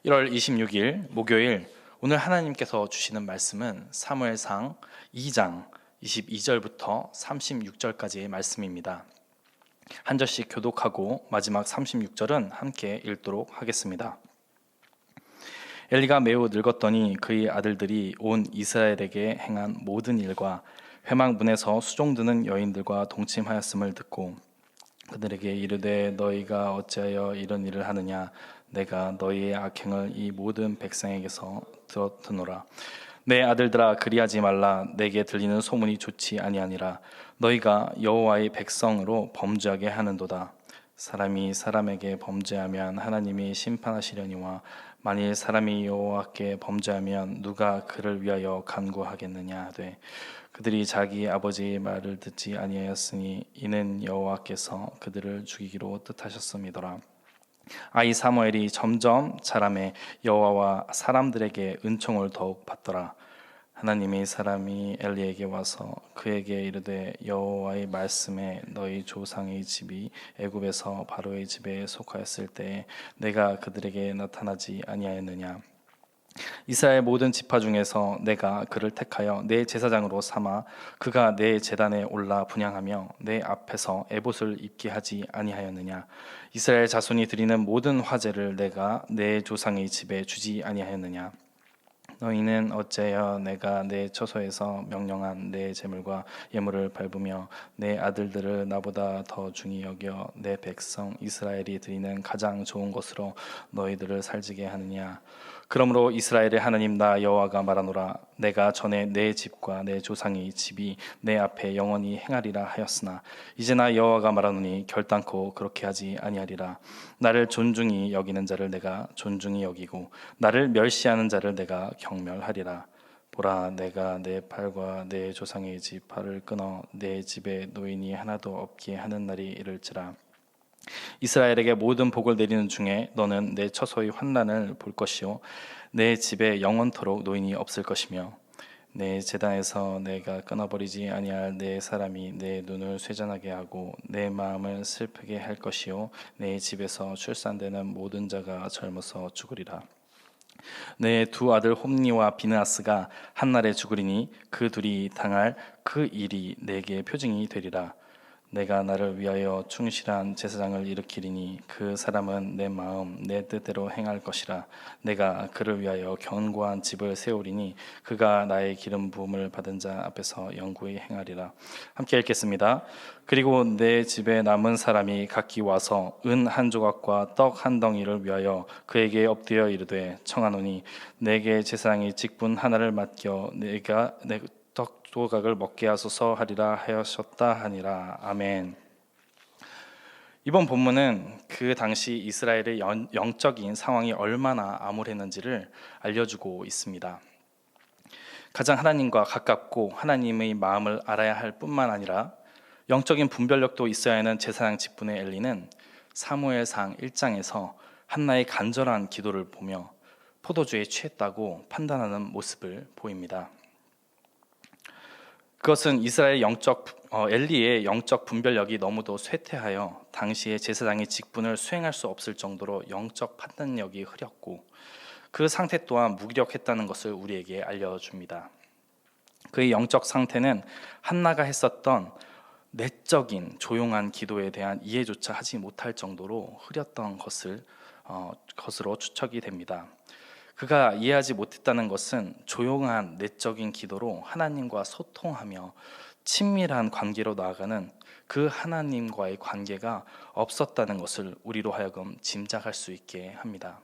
1월 26일 목요일, 오늘 하나님께서 주시는 말씀은 사무엘상 2장 22절부터 36절까지의 말씀입니다. 한 절씩 교독하고 마지막 36절은 함께 읽도록 하겠습니다. 엘리가 매우 늙었더니 그의 아들들이 온 이스라엘에게 행한 모든 일과 회막문에서 수종드는 여인들과 동침하였음을 듣고 그들에게 이르되 너희가 어찌하여 이런 일을 하느냐? 내가 너희의 악행을 이 모든 백성에게서 들었노라. 내 아들들아, 그리하지 말라. 내게 들리는 소문이 좋지 아니하니라. 너희가 여호와의 백성으로 범죄하게 하는도다. 사람이 사람에게 범죄하면 하나님이 심판하시려니와 만일 사람이 여호와께 범죄하면 누가 그를 위하여 간구하겠느냐 하되 그들이 자기 아버지의 말을 듣지 아니하였으니 이는 여호와께서 그들을 죽이기로 뜻하셨음이더라. 아이 사무엘이 점점 자라매 여호와와 사람들에게 은총을 더욱 받더라. 하나님의 사람이 엘리에게 와서 그에게 이르되 여호와의 말씀에 너희 조상의 집이 애굽에서 바로의 집에 속하였을 때에 내가 그들에게 나타나지 아니하였느냐? 이스라엘 모든 지파 중에서 내가 그를 택하여 내 제사장으로 삼아 그가 내 제단에 올라 분향하며 내 앞에서 에봇을 입게 하지 아니하였느냐? 이스라엘 자손이 드리는 모든 화제를 내가 내 조상의 집에 주지 아니하였느냐? 너희는 어찌하여 내가 내 처소에서 명령한 내 제물과 예물을 밟으며 내 아들들을 나보다 더 중히 여겨 내 백성 이스라엘이 드리는 가장 좋은 것으로 너희들을 살지게 하느냐? 그러므로 이스라엘의 하나님 나 여호와가 말하노라. 내가 전에 내 집과 내 조상의 집이 내 앞에 영원히 행하리라 하였으나 이제 나 여호와가 말하노니 결단코 그렇게 하지 아니하리라. 나를 존중히 여기는 자를 내가 존중히 여기고 나를 멸시하는 자를 내가 경멸하리라. 보라, 내가 내 팔과 내 조상의 집 팔을 끊어 내 집에 노인이 하나도 없게 하는 날이 이를지라. 이스라엘에게 모든 복을 내리는 중에 너는 내 처소의 환난을 볼 것이요 내 집에 영원토록 노인이 없을 것이며 내 제단에서 내가 끊어버리지 아니할 내 사람이 내 눈을 쇠잔하게 하고 내 마음을 슬프게 할 것이요 내 집에서 출산되는 모든 자가 젊어서 죽으리라. 내 두 아들 홈니와 비느하스가 한날에 죽으리니 그 둘이 당할 그 일이 내게 표징이 되리라. 내가 나를 위하여 충실한 제사장을 일으키리니 그 사람은 내 마음 내 뜻대로 행할 것이라. 내가 그를 위하여 견고한 집을 세우리니 그가 나의 기름 부음을 받은 자 앞에서 영구히 행하리라. 함께 읽겠습니다. 그리고 내 집에 남은 사람이 각기 와서 은 한 조각과 떡 한 덩이를 위하여 그에게 엎드려 이르되 청하노니 내게 제사장의 직분 하나를 맡겨 내가 내 떡 조각을 먹게 하소서 하리라 하셨다 하니라. 아멘. 이번 본문은 그 당시 이스라엘의 영적인 상황이 얼마나 암울했는지를 알려주고 있습니다. 가장 하나님과 가깝고 하나님의 마음을 알아야 할 뿐만 아니라 영적인 분별력도 있어야 하는 제사장 직분의 엘리는 사무엘상 1장에서 한나의 간절한 기도를 보며 포도주에 취했다고 판단하는 모습을 보입니다. 그것은 이스라엘 엘리의 영적 분별력이 너무도 쇠퇴하여 당시의 제사장의 직분을 수행할 수 없을 정도로 영적 판단력이 흐렸고 그 상태 또한 무기력했다는 것을 우리에게 알려줍니다. 그의 영적 상태는 한나가 했었던 내적인 조용한 기도에 대한 이해조차 하지 못할 정도로 흐렸던 것으로 추측이 됩니다. 그가 이해하지 못했다는 것은 조용한 내적인 기도로 하나님과 소통하며 친밀한 관계로 나아가는 그 하나님과의 관계가 없었다는 것을 우리로 하여금 짐작할 수 있게 합니다.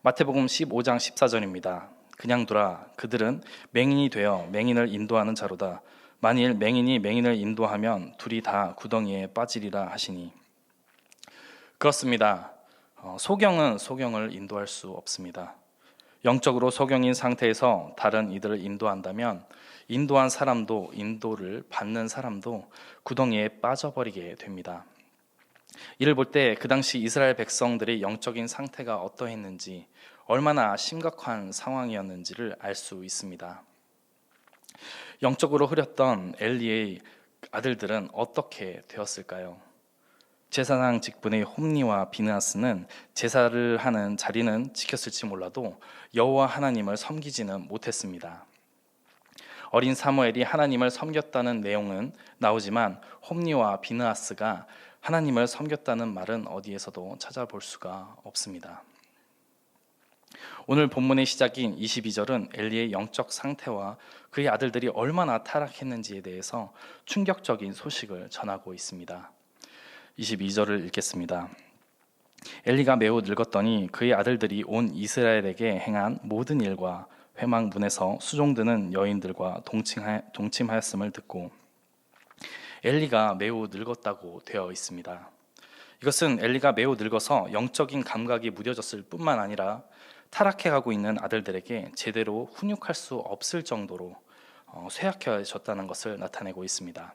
마태복음 15장 14절입니다. 그냥 두라. 그들은 맹인이 되어 맹인을 인도하는 자로다. 만일 맹인이 맹인을 인도하면 둘이 다 구덩이에 빠지리라 하시니. 그렇습니다. 소경은 소경을 인도할 수 없습니다. 영적으로 소경인 상태에서 다른 이들을 인도한다면 인도한 사람도 인도를 받는 사람도 구덩이에 빠져버리게 됩니다. 이를 볼 때 그 당시 이스라엘 백성들의 영적인 상태가 어떠했는지, 얼마나 심각한 상황이었는지를 알 수 있습니다. 영적으로 흐렸던 엘리의 아들들은 어떻게 되었을까요? 제사장 직분의 홈니와 비느하스는 제사를 하는 자리는 지켰을지 몰라도 여호와 하나님을 섬기지는 못했습니다. 어린 사무엘이 하나님을 섬겼다는 내용은 나오지만 홈니와 비느하스가 하나님을 섬겼다는 말은 어디에서도 찾아볼 수가 없습니다. 오늘 본문의 시작인 22절은 엘리의 영적 상태와 그의 아들들이 얼마나 타락했는지에 대해서 충격적인 소식을 전하고 있습니다. 22절을 읽겠습니다. 엘리가 매우 늙었더니 그의 아들들이 온 이스라엘에게 행한 모든 일과 회막문에서 수종드는 여인들과 동침하였음을 듣고. 엘리가 매우 늙었다고 되어 있습니다. 이것은 엘리가 매우 늙어서 영적인 감각이 무뎌졌을 뿐만 아니라 타락해가고 있는 아들들에게 제대로 훈육할 수 없을 정도로 쇠약해졌다는 것을 나타내고 있습니다.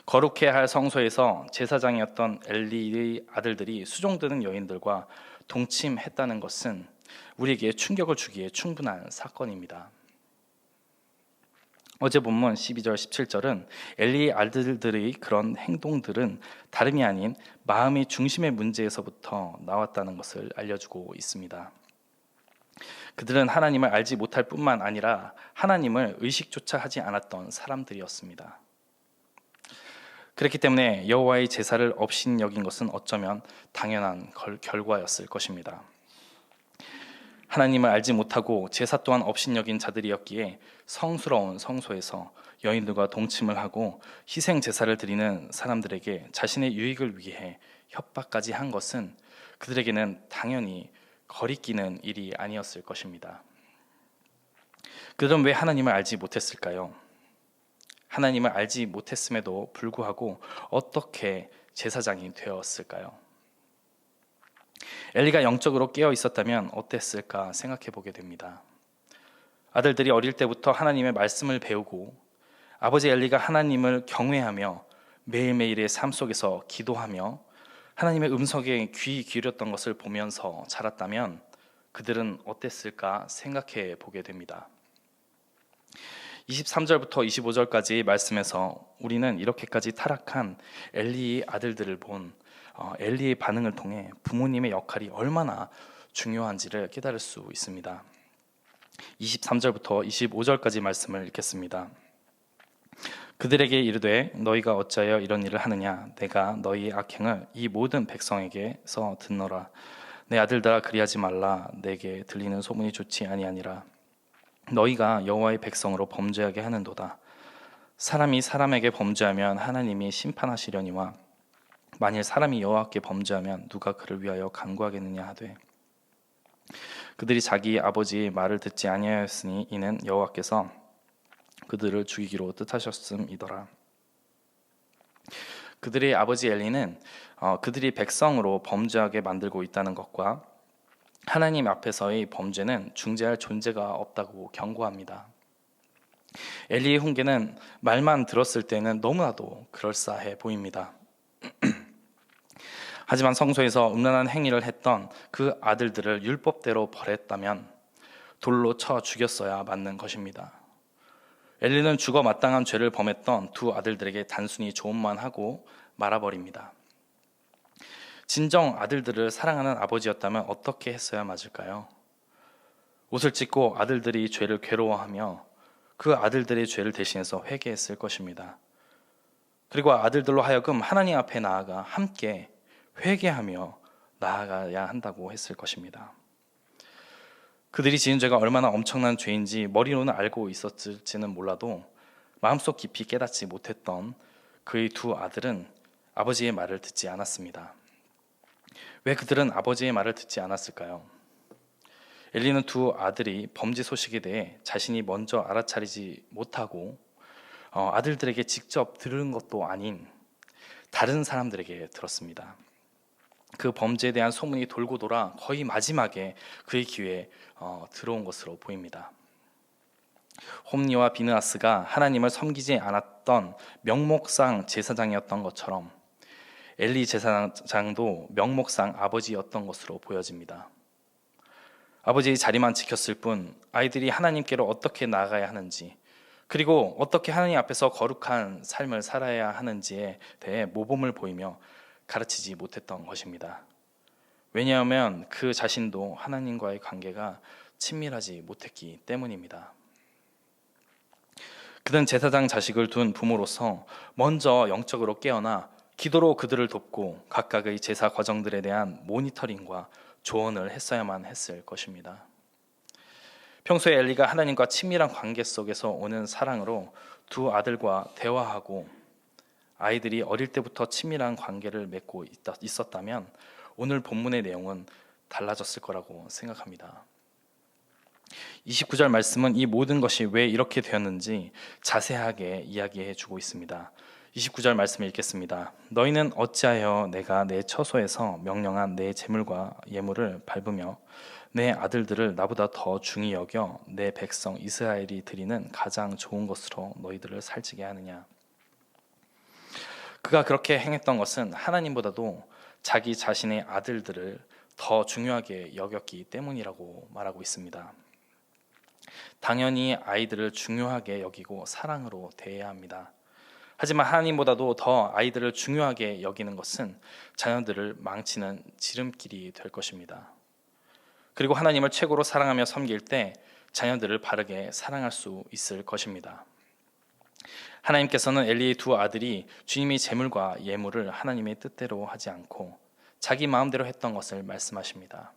거룩해야 할 성소에서 제사장이었던 엘리의 아들들이 수종드는 여인들과 동침했다는 것은 우리에게 충격을 주기에 충분한 사건입니다. 어제 본문 12절 17절은 엘리의 아들들의 그런 행동들은 다름이 아닌 마음의 중심의 문제에서부터 나왔다는 것을 알려주고 있습니다. 그들은 하나님을 알지 못할 뿐만 아니라 하나님을 의식조차 하지 않았던 사람들이었습니다. 그렇기 때문에 여호와의 제사를 업신여긴 것은 어쩌면 당연한 결과였을 것입니다. 하나님을 알지 못하고 제사 또한 업신여긴 자들이었기에 성스러운 성소에서 여인들과 동침을 하고 희생 제사를 드리는 사람들에게 자신의 유익을 위해 협박까지 한 것은 그들에게는 당연히 거리끼는 일이 아니었을 것입니다. 그들은 왜 하나님을 알지 못했을까요? 하나님을 알지 못했음에도 불구하고 어떻게 제사장이 되었을까요? 엘리가 영적으로 깨어 있었다면 어땠을까 생각해 보게 됩니다. 아들들이 어릴 때부터 하나님의 말씀을 배우고 아버지 엘리가 하나님을 경외하며 매일매일의 삶 속에서 기도하며 하나님의 음성에 귀 기울였던 것을 보면서 자랐다면 그들은 어땠을까 생각해 보게 됩니다. 23절부터 25절까지의 말씀에서 우리는 이렇게까지 타락한 엘리의 아들들을 본 엘리의 반응을 통해 부모님의 역할이 얼마나 중요한지를 깨달을 수 있습니다. 23절부터 25절까지 말씀을 읽겠습니다. 그들에게 이르되 너희가 어찌하여 이런 일을 하느냐? 내가 너희의 악행을 이 모든 백성에게서 듣노라. 내 아들들아 그리하지 말라. 내게 들리는 소문이 좋지 아니하니라. 너희가 여호와의 백성으로 범죄하게 하는도다. 사람이 사람에게 범죄하면 하나님이 심판하시려니와 만일 사람이 여호와께 범죄하면 누가 그를 위하여 간구하겠느냐 하되 그들이 자기 아버지의 말을 듣지 아니하였으니 이는 여호와께서 그들을 죽이기로 뜻하셨음이더라. 그들의 아버지 엘리는 그들이 백성으로 범죄하게 만들고 있다는 것과 하나님 앞에서의 범죄는 중재할 존재가 없다고 경고합니다. 엘리의 훈계는 말만 들었을 때는 너무나도 그럴싸해 보입니다. 하지만 성소에서 음란한 행위를 했던 그 아들들을 율법대로 벌했다면 돌로 쳐 죽였어야 맞는 것입니다. 엘리는 죽어 마땅한 죄를 범했던 두 아들들에게 단순히 조언만 하고 말아버립니다. 진정 아들들을 사랑하는 아버지였다면 어떻게 했어야 맞을까요? 옷을 찢고 아들들이 죄를 괴로워하며 그 아들들의 죄를 대신해서 회개했을 것입니다. 그리고 아들들로 하여금 하나님 앞에 나아가 함께 회개하며 나아가야 한다고 했을 것입니다. 그들이 지은 죄가 얼마나 엄청난 죄인지 머리로는 알고 있었을지는 몰라도 마음속 깊이 깨닫지 못했던 그의 두 아들은 아버지의 말을 듣지 않았습니다. 왜 그들은 아버지의 말을 듣지 않았을까요? 엘리는 두 아들이 범죄 소식에 대해 자신이 먼저 알아차리지 못하고 아들들에게 직접 들은 것도 아닌 다른 사람들에게 들었습니다. 그 범죄에 대한 소문이 돌고 돌아 거의 마지막에 그의 귀에 들어온 것으로 보입니다. 홈니와 비느하스가 하나님을 섬기지 않았던 명목상 제사장이었던 것처럼 엘리 제사장도 명목상 아버지였던 것으로 보여집니다. 아버지의 자리만 지켰을 뿐 아이들이 하나님께로 어떻게 나아가야 하는지 그리고 어떻게 하나님 앞에서 거룩한 삶을 살아야 하는지에 대해 모범을 보이며 가르치지 못했던 것입니다. 왜냐하면 그 자신도 하나님과의 관계가 친밀하지 못했기 때문입니다. 그는 제사장 자식을 둔 부모로서 먼저 영적으로 깨어나 기도로 그들을 돕고 각각의 제사 과정들에 대한 모니터링과 조언을 했어야만 했을 것입니다. 평소에 엘리가 하나님과 친밀한 관계 속에서 오는 사랑으로 두 아들과 대화하고 아이들이 어릴 때부터 친밀한 관계를 맺고 있었다면 오늘 본문의 내용은 달라졌을 거라고 생각합니다. 29절 말씀은 이 모든 것이 왜 이렇게 되었는지 자세하게 이야기해 주고 있습니다. 29절 말씀을 읽겠습니다. 너희는 어찌하여 내가 내 처소에서 명령한 내 재물과 예물을 밟으며 내 아들들을 나보다 더 중히 여겨 내 백성 이스라엘이 드리는 가장 좋은 것으로 너희들을 살찌게 하느냐. 그가 그렇게 행했던 것은 하나님보다도 자기 자신의 아들들을 더 중요하게 여겼기 때문이라고 말하고 있습니다. 당연히 아이들을 중요하게 여기고 사랑으로 대해야 합니다. 하지만 하나님보다도 더 아이들을 중요하게 여기는 것은 자녀들을 망치는 지름길이 될 것입니다. 그리고 하나님을 최고로 사랑하며 섬길 때 자녀들을 바르게 사랑할 수 있을 것입니다. 하나님께서는 엘리의 두 아들이 주님의 제물과 예물을 하나님의 뜻대로 하지 않고 자기 마음대로 했던 것을 말씀하십니다.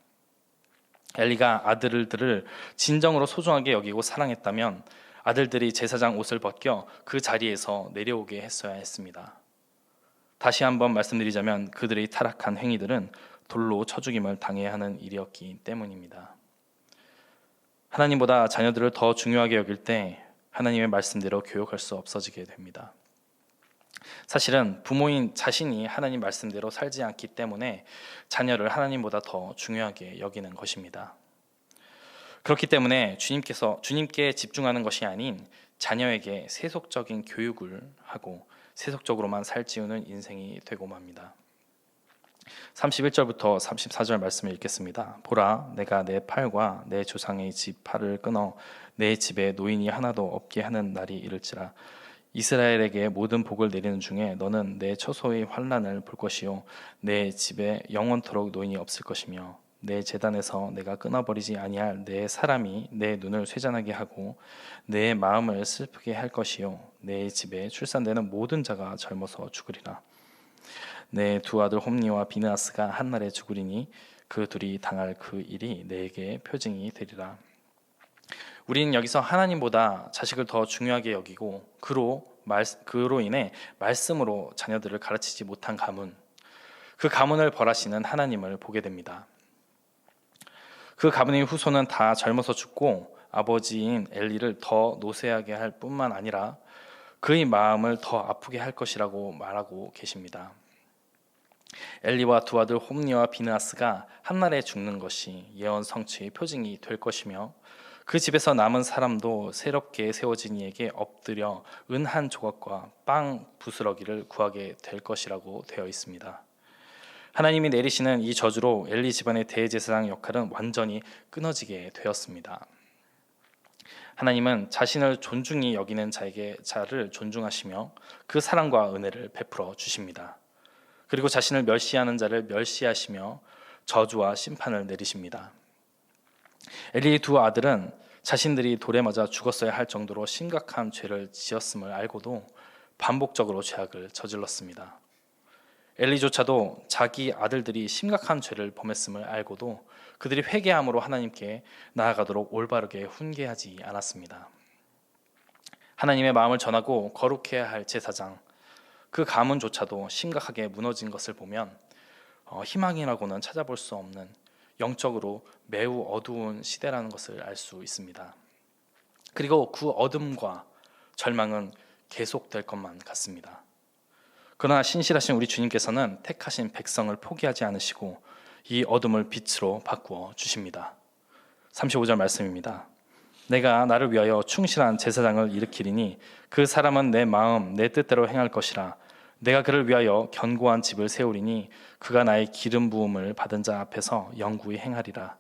엘리가 아들들을 진정으로 소중하게 여기고 사랑했다면 아들들이 제사장 옷을 벗겨 그 자리에서 내려오게 했어야 했습니다. 다시 한번 말씀드리자면 그들의 타락한 행위들은 돌로 쳐 죽임을 당해야 하는 일이었기 때문입니다. 하나님보다 자녀들을 더 중요하게 여길 때 하나님의 말씀대로 교육할 수 없어지게 됩니다. 사실은 부모인 자신이 하나님 말씀대로 살지 않기 때문에 자녀를 하나님보다 더 중요하게 여기는 것입니다. 그렇기 때문에 주님께 집중하는 것이 아닌 자녀에게 세속적인 교육을 하고 세속적으로만 살찌우는 인생이 되고 맙니다. 31절부터 34절 말씀을 읽겠습니다. 보라, 내가 내 팔과 내 조상의 집 팔을 끊어 내 집에 노인이 하나도 없게 하는 날이 이를지라. 이스라엘에게 모든 복을 내리는 중에 너는 내 처소의 환난을 볼 것이요 내 집에 영원토록 노인이 없을 것이며 내 제단에서 내가 끊어버리지 아니할 내 사람이 내 눈을 쇠잔하게 하고 내 마음을 슬프게 할 것이요 내 집에 출산되는 모든 자가 젊어서 죽으리라. 내 두 아들 홈니와 비느하스가 한날에 죽으리니 그 둘이 당할 그 일이 내게 표징이 되리라. 우리는 여기서 하나님보다 자식을 더 중요하게 여기고 그로 인해 말씀으로 자녀들을 가르치지 못한 가문, 그 가문을 벌하시는 하나님을 보게 됩니다. 그 가문의 후손은 다 젊어서 죽고 아버지인 엘리를 더 노쇠하게 할 뿐만 아니라 그의 마음을 더 아프게 할 것이라고 말하고 계십니다. 엘리와 두 아들 홈니와 비느하스가 한날에 죽는 것이 예언 성취의 표징이 될 것이며 그 집에서 남은 사람도 새롭게 세워진 이에게 엎드려 은 한 조각과 빵 부스러기를 구하게 될 것이라고 되어 있습니다. 하나님이 내리시는 이 저주로 엘리 집안의 대제사장 역할은 완전히 끊어지게 되었습니다. 하나님은 자신을 존중히 여기는 자를 존중하시며 그 사랑과 은혜를 베풀어 주십니다. 그리고 자신을 멸시하는 자를 멸시하시며 저주와 심판을 내리십니다. 엘리의 두 아들은 자신들이 돌에 맞아 죽었어야 할 정도로 심각한 죄를 지었음을 알고도 반복적으로 죄악을 저질렀습니다. 엘리조차도 자기 아들들이 심각한 죄를 범했음을 알고도 그들이 회개함으로 하나님께 나아가도록 올바르게 훈계하지 않았습니다. 하나님의 마음을 전하고 거룩해야 할 제사장, 그 가문조차도 심각하게 무너진 것을 보면 희망이라고는 찾아볼 수 없는 영적으로 매우 어두운 시대라는 것을 알 수 있습니다. 그리고 그 어둠과 절망은 계속될 것만 같습니다. 그러나 신실하신 우리 주님께서는 택하신 백성을 포기하지 않으시고 이 어둠을 빛으로 바꾸어 주십니다. 35절 말씀입니다. 내가 나를 위하여 충실한 제사장을 일으키리니 그 사람은 내 마음 내 뜻대로 행할 것이라. 내가 그를 위하여 견고한 집을 세우리니 그가 나의 기름 부음을 받은 자 앞에서 영구히 행하리라.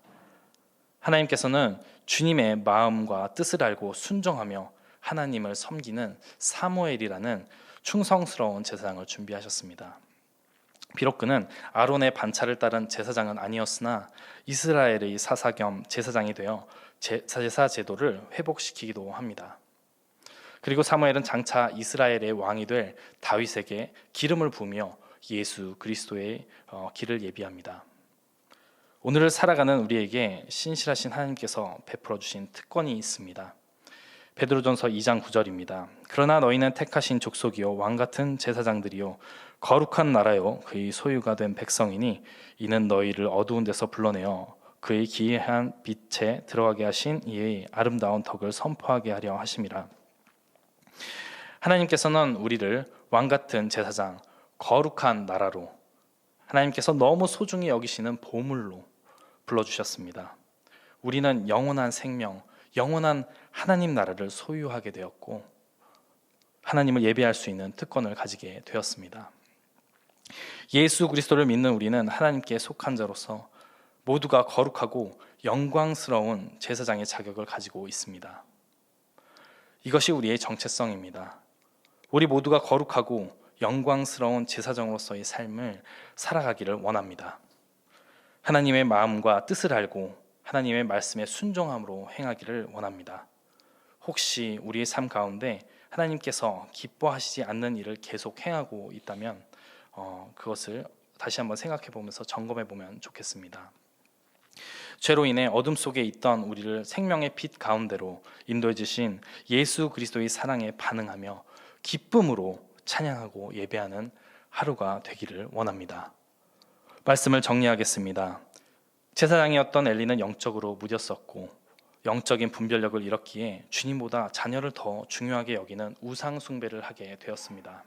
하나님께서는 주님의 마음과 뜻을 알고 순종하며 하나님을 섬기는 사무엘이라는 충성스러운 제사장을 준비하셨습니다. 비록 그는 아론의 반차를 따른 제사장은 아니었으나 이스라엘의 사사 겸 제사장이 되어 제사 제도를 회복시키기도 합니다. 그리고 사무엘은 장차 이스라엘의 왕이 될 다윗에게 기름을 부으며 예수 그리스도의 길을 예비합니다. 오늘을 살아가는 우리에게 신실하신 하나님께서 베풀어 주신 특권이 있습니다. 베드로전서 2장 9절입니다. 그러나 너희는 택하신 족속이요 왕 같은 제사장들이요 거룩한 나라요 그의 소유가 된 백성이니 이는 너희를 어두운 데서 불러내어 그의 기이한 빛에 들어가게 하신 이의 아름다운 덕을 선포하게 하려 하심이라. 하나님께서는 우리를 왕 같은 제사장, 거룩한 나라로, 하나님께서 너무 소중히 여기시는 보물로 불러주셨습니다. 우리는 영원한 생명, 영원한 하나님 나라를 소유하게 되었고 하나님을 예배할 수 있는 특권을 가지게 되었습니다. 예수 그리스도를 믿는 우리는 하나님께 속한 자로서 모두가 거룩하고 영광스러운 제사장의 자격을 가지고 있습니다. 이것이 우리의 정체성입니다. 우리 모두가 거룩하고 영광스러운 제사장으로서의 삶을 살아가기를 원합니다. 하나님의 마음과 뜻을 알고 하나님의 말씀에 순종함으로 행하기를 원합니다. 혹시 우리의 삶 가운데 하나님께서 기뻐하시지 않는 일을 계속 행하고 있다면 그것을 다시 한번 생각해 보면서 점검해 보면 좋겠습니다. 죄로 인해 어둠 속에 있던 우리를 생명의 빛 가운데로 인도해 주신 예수 그리스도의 사랑에 반응하며 기쁨으로 찬양하고 예배하는 하루가 되기를 원합니다. 말씀을 정리하겠습니다. 제사장이었던 엘리는 영적으로 무뎠었고 영적인 분별력을 잃었기에 주님보다 자녀를 더 중요하게 여기는 우상 숭배를 하게 되었습니다.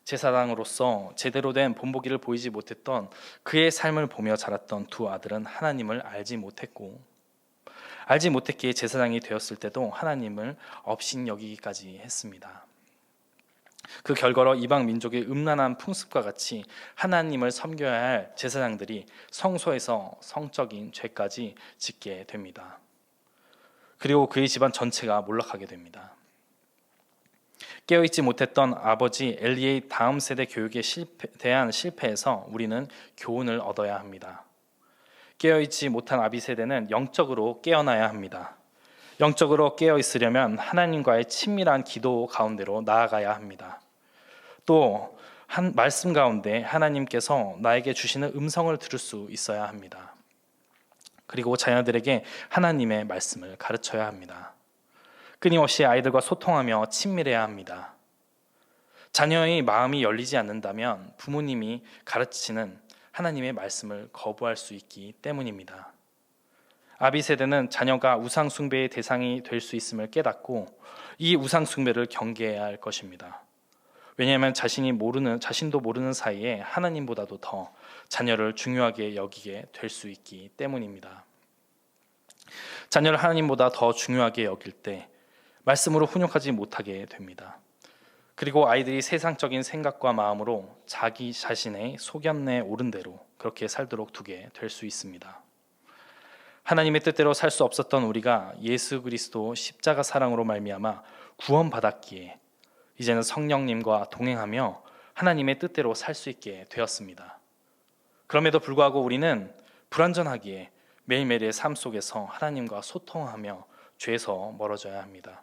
제사장으로서 제대로 된 본보기를 보이지 못했던 그의 삶을 보며 자랐던 두 아들은 하나님을 알지 못했고 알지 못했기에 제사장이 되었을 때도 하나님을 업신 여기기까지 했습니다. 그 결과로 이방 민족의 음란한 풍습과 같이 하나님을 섬겨야 할 제사장들이 성소에서 성적인 죄까지 짓게 됩니다. 그리고 그의 집안 전체가 몰락하게 됩니다. 깨어있지 못했던 아버지 엘리의 다음 세대 교육에 대한 실패에서 우리는 교훈을 얻어야 합니다. 깨어있지 못한 아비 세대는 영적으로 깨어나야 합니다. 영적으로 깨어있으려면 하나님과의 친밀한 기도 가운데로 나아가야 합니다. 또 한 말씀 가운데 하나님께서 나에게 주시는 음성을 들을 수 있어야 합니다. 그리고 자녀들에게 하나님의 말씀을 가르쳐야 합니다. 끊임없이 아이들과 소통하며 친밀해야 합니다. 자녀의 마음이 열리지 않는다면 부모님이 가르치는 하나님의 말씀을 거부할 수 있기 때문입니다. 아비 세대는 자녀가 우상 숭배의 대상이 될 수 있음을 깨닫고 이 우상 숭배를 경계해야 할 것입니다. 왜냐하면 자신도 모르는 사이에 하나님보다도 더 자녀를 중요하게 여기게 될 수 있기 때문입니다. 자녀를 하나님보다 더 중요하게 여길 때 말씀으로 훈육하지 못하게 됩니다. 그리고 아이들이 세상적인 생각과 마음으로 자기 자신의 소견에 오른 대로 그렇게 살도록 두게 될 수 있습니다. 하나님의 뜻대로 살 수 없었던 우리가 예수 그리스도 십자가 사랑으로 말미암아 구원받았기에 이제는 성령님과 동행하며 하나님의 뜻대로 살 수 있게 되었습니다. 그럼에도 불구하고 우리는 불완전하기에 매일매일의 삶 속에서 하나님과 소통하며 죄에서 멀어져야 합니다.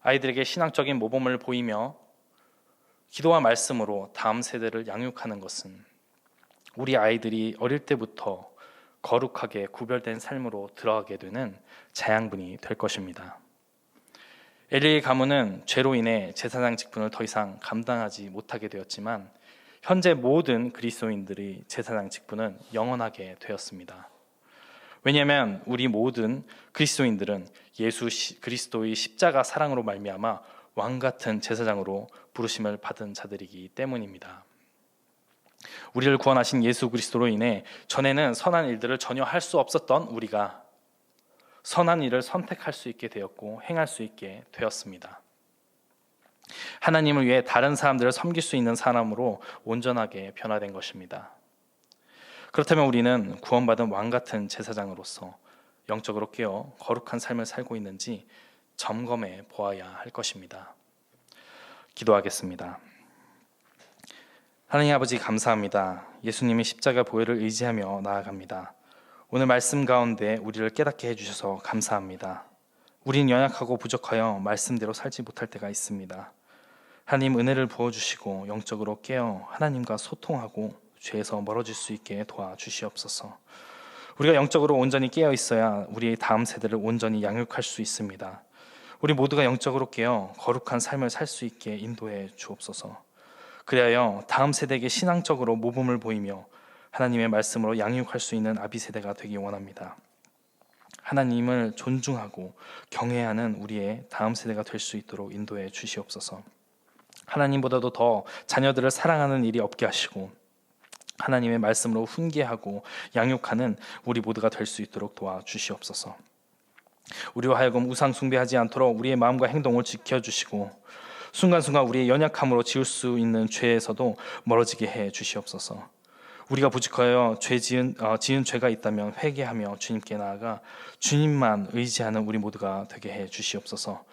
아이들에게 신앙적인 모범을 보이며 기도와 말씀으로 다음 세대를 양육하는 것은 우리 아이들이 어릴 때부터 거룩하게 구별된 삶으로 들어가게 되는 자양분이 될 것입니다. 엘리의 가문은 죄로 인해 제사장 직분을 더 이상 감당하지 못하게 되었지만 현재 모든 그리스도인들의 제사장 직분은 영원하게 되었습니다. 왜냐하면 우리 모든 그리스도인들은 예수 그리스도의 십자가 사랑으로 말미암아 왕 같은 제사장으로 부르심을 받은 자들이기 때문입니다. 우리를 구원하신 예수 그리스도로 인해 전에는 선한 일들을 전혀 할 수 없었던 우리가 선한 일을 선택할 수 있게 되었고 행할 수 있게 되었습니다. 하나님을 위해 다른 사람들을 섬길 수 있는 사람으로 온전하게 변화된 것입니다. 그렇다면 우리는 구원받은 왕 같은 제사장으로서 영적으로 깨어 거룩한 삶을 살고 있는지 점검해 보아야 할 것입니다. 기도하겠습니다. 하나님 아버지 감사합니다. 예수님의 십자가 보혈을 의지하며 나아갑니다. 오늘 말씀 가운데 우리를 깨닫게 해주셔서 감사합니다. 우린 연약하고 부족하여 말씀대로 살지 못할 때가 있습니다. 하나님 은혜를 부어주시고 영적으로 깨어 하나님과 소통하고 죄에서 멀어질 수 있게 도와주시옵소서. 우리가 영적으로 온전히 깨어 있어야 우리의 다음 세대를 온전히 양육할 수 있습니다. 우리 모두가 영적으로 깨어 거룩한 삶을 살 수 있게 인도해 주옵소서. 그리하여 다음 세대에게 신앙적으로 모범을 보이며 하나님의 말씀으로 양육할 수 있는 아비 세대가 되기 원합니다. 하나님을 존중하고 경외하는 우리의 다음 세대가 될 수 있도록 인도해 주시옵소서. 하나님보다도 더 자녀들을 사랑하는 일이 없게 하시고 하나님의 말씀으로 훈계하고 양육하는 우리 모두가 될 수 있도록 도와주시옵소서. 우리와 하여금 우상 숭배하지 않도록 우리의 마음과 행동을 지켜주시고 순간순간 우리의 연약함으로 지을 수 있는 죄에서도 멀어지게 해 주시옵소서. 우리가 부족하여 지은 죄가 있다면 회개하며 주님께 나아가 주님만 의지하는 우리 모두가 되게 해 주시옵소서.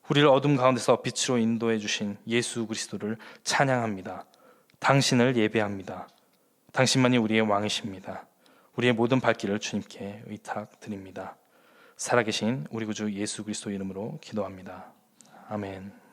우리를 어둠 가운데서 빛으로 인도해 주신 예수 그리스도를 찬양합니다. 당신을 예배합니다. 당신만이 우리의 왕이십니다. 우리의 모든 발길을 주님께 의탁드립니다. 살아계신 우리 구주 예수 그리스도 이름으로 기도합니다. 아멘.